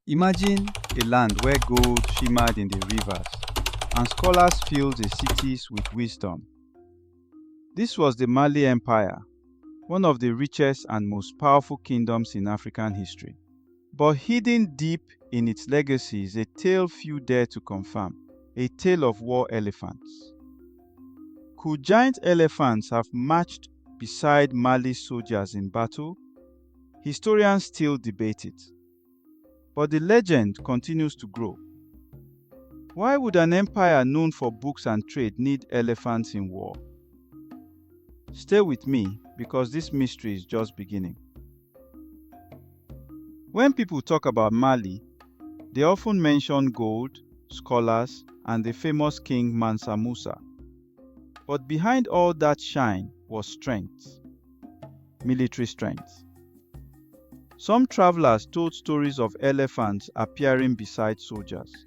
Imagine a land where gold shimmered in the rivers and scholars filled the cities with wisdom. This was the Mali Empire, one of the richest and most powerful kingdoms in African history. But hidden deep in its legacy is a tale few dare to confirm, a tale of war elephants. Could giant elephants have marched beside Mali's soldiers in battle? Historians still debate it. But the legend continues to grow. Why would an empire known for books and trade need elephants in war? Stay with me because this mystery is just beginning. When people talk about Mali, they often mention gold, scholars, and the famous king Mansa Musa. But behind all that shine was strength, military strength. Some travelers told stories of elephants appearing beside soldiers.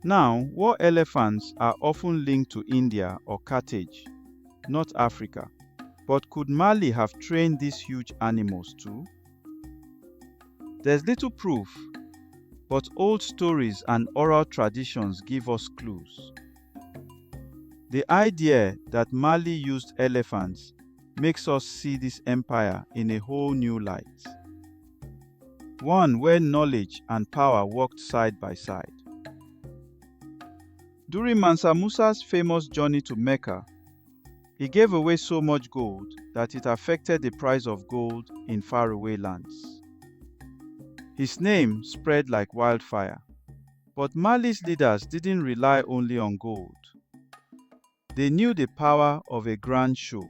Now, war elephants are often linked to India or Carthage, not Africa. But could Mali have trained these huge animals too? There's little proof, but old stories and oral traditions give us clues. The idea that Mali used elephants makes us see this empire in a whole new light. One where knowledge and power worked side by side. During Mansa Musa's famous journey to Mecca, he gave away so much gold that it affected the price of gold in faraway lands. His name spread like wildfire, but Mali's leaders didn't rely only on gold. They knew the power of a grand show.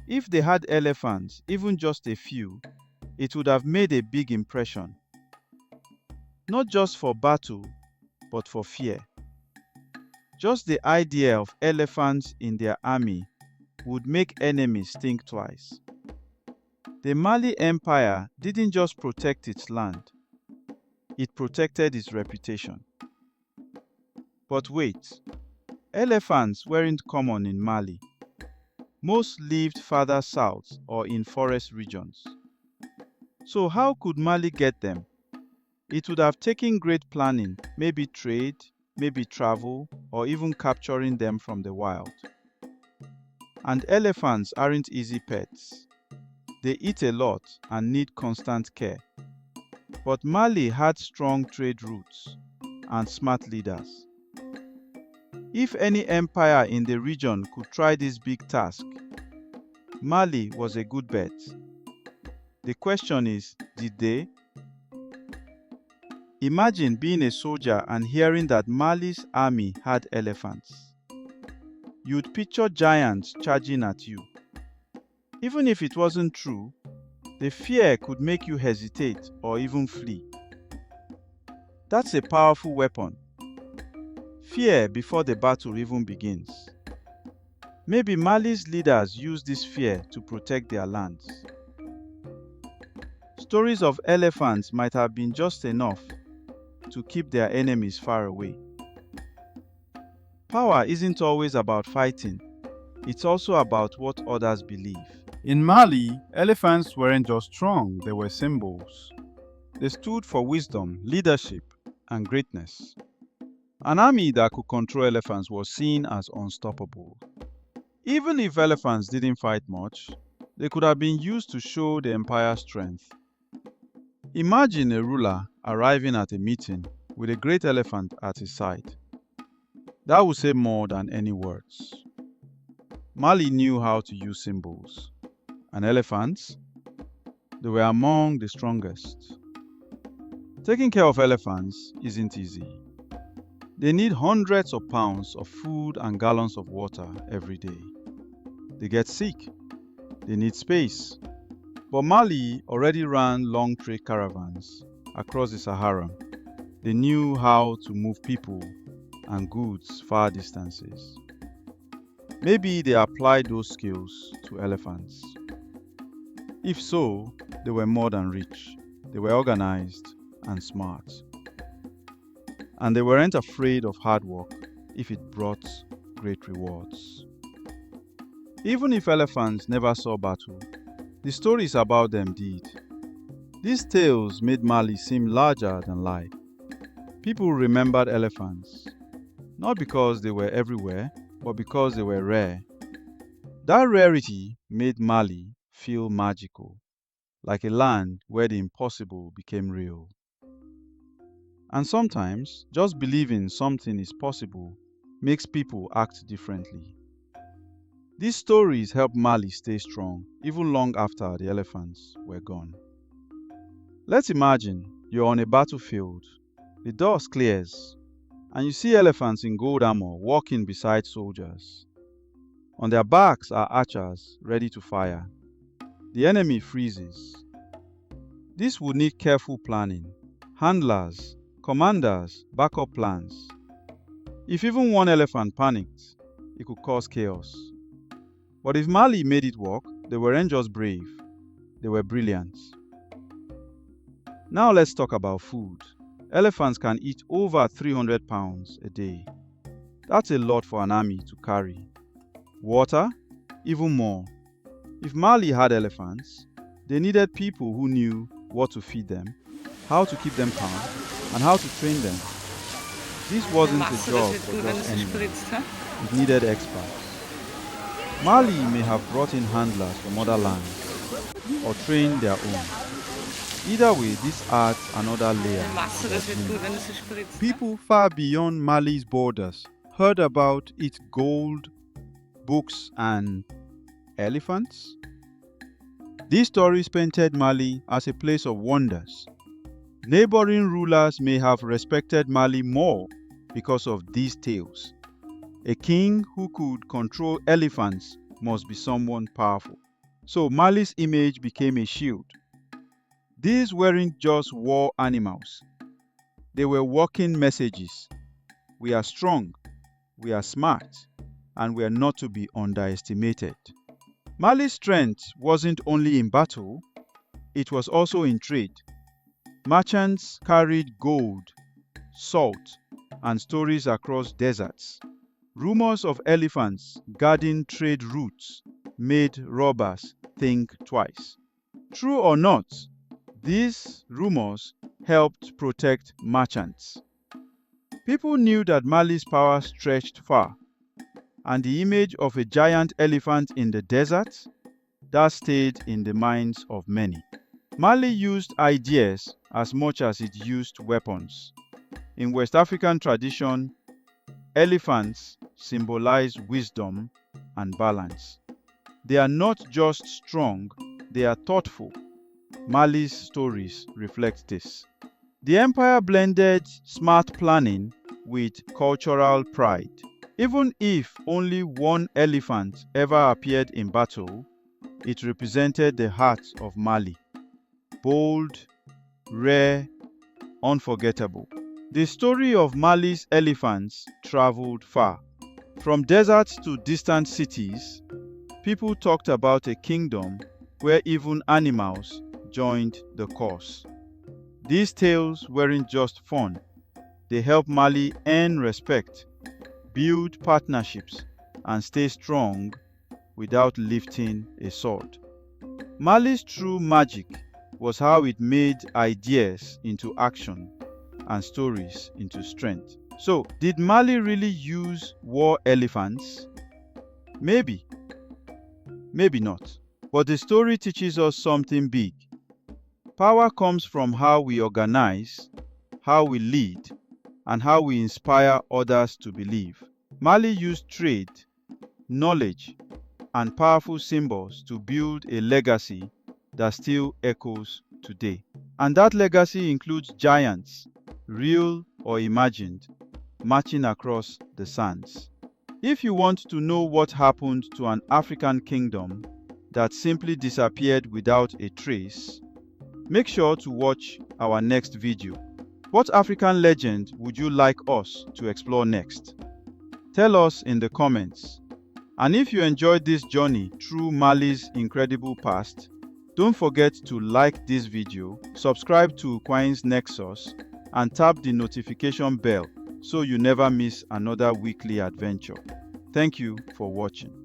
If they had elephants, even just a few, it would have made a big impression. Not just for battle, but for fear. Just the idea of elephants in their army would make enemies think twice. The Mali Empire didn't just protect its land, it protected its reputation. But wait, elephants weren't common in Mali. Most lived farther south or in forest regions. So how could Mali get them? It would have taken great planning, maybe trade, maybe travel, or even capturing them from the wild. And elephants aren't easy pets. They eat a lot and need constant care. But Mali had strong trade routes and smart leaders. If any empire in the region could try this big task, Mali was a good bet. The question is, did they? Imagine being a soldier and hearing that Mali's army had elephants. You'd picture giants charging at you. Even if it wasn't true, the fear could make you hesitate or even flee. That's a powerful weapon. Fear before the battle even begins. Maybe Mali's leaders used this fear to protect their lands. Stories of elephants might have been just enough to keep their enemies far away. Power isn't always about fighting, it's also about what others believe. In Mali, elephants weren't just strong, they were symbols. They stood for wisdom, leadership, and greatness. An army that could control elephants was seen as unstoppable. Even if elephants didn't fight much, they could have been used to show the empire's strength. Imagine a ruler arriving at a meeting with a great elephant at his side. That would say more than any words. Mali knew how to use symbols. And elephants? They were among the strongest. Taking care of elephants isn't easy. They need hundreds of pounds of food and gallons of water every day. They get sick. They need space. But Mali already ran long trade caravans across the Sahara. They knew how to move people and goods far distances. Maybe they applied those skills to elephants. If so, they were more than rich. They were organized and smart. And they weren't afraid of hard work if it brought great rewards. Even if elephants never saw battle, the stories about them did. These tales made Mali seem larger than life. People remembered elephants, not because they were everywhere, but because they were rare. That rarity made Mali feel magical, like a land where the impossible became real. And sometimes, just believing something is possible makes people act differently. These stories help Mali stay strong even long after the elephants were gone. Let's imagine you're on a battlefield. The dust clears, and you see elephants in gold armor walking beside soldiers. On their backs are archers ready to fire. The enemy freezes. This would need careful planning, handlers, commanders, backup plans. If even one elephant panicked, it could cause chaos. But if Mali made it work, they weren't just brave, they were brilliant. Now let's talk about food. Elephants can eat over 300 pounds a day. That's a lot for an army to carry. Water? Even more. If Mali had elephants, they needed people who knew what to feed them, how to keep them calm, and how to train them. This wasn't a job for just anyone. It needed experts. Mali may have brought in handlers from other lands or trained their own. Either way, this adds another layer. People far beyond Mali's borders heard about its gold, books, and elephants. These stories painted Mali as a place of wonders. Neighboring rulers may have respected Mali more because of these tales. A king who could control elephants must be someone powerful. So Mali's image became a shield. These weren't just war animals. They were walking messages. We are strong, we are smart, and we are not to be underestimated. Mali's strength wasn't only in battle, it was also in trade. Merchants carried gold, salt, and stories across deserts. Rumors of elephants guarding trade routes made robbers think twice. True or not, these rumors helped protect merchants. People knew that Mali's power stretched far, and the image of a giant elephant in the desert, that stayed in the minds of many. Mali used ideas as much as it used weapons. In West African tradition, elephants symbolize wisdom and balance. They are not just strong, they are thoughtful. Mali's stories reflect this. The empire blended smart planning with cultural pride. Even if only one elephant ever appeared in battle, it represented the heart of Mali. Bold, rare, unforgettable. The story of Mali's elephants traveled far. From deserts to distant cities, people talked about a kingdom where even animals joined the cause. These tales weren't just fun. They helped Mali earn respect, build partnerships, and stay strong without lifting a sword. Mali's true magic was how it made ideas into action and stories into strength. So, did Mali really use war elephants? Maybe. Maybe not. But the story teaches us something big. Power comes from how we organize, how we lead, and how we inspire others to believe. Mali used trade, knowledge, and powerful symbols to build a legacy that still echoes today. And that legacy includes giants, real or imagined, marching across the sands. If you want to know what happened to an African kingdom that simply disappeared without a trace, make sure to watch our next video. What African legend would you like us to explore next? Tell us in the comments. And if you enjoyed this journey through Mali's incredible past, don't forget to like this video, subscribe to Quine's Nexus, and tap the notification bell so you never miss another weekly adventure. Thank you for watching.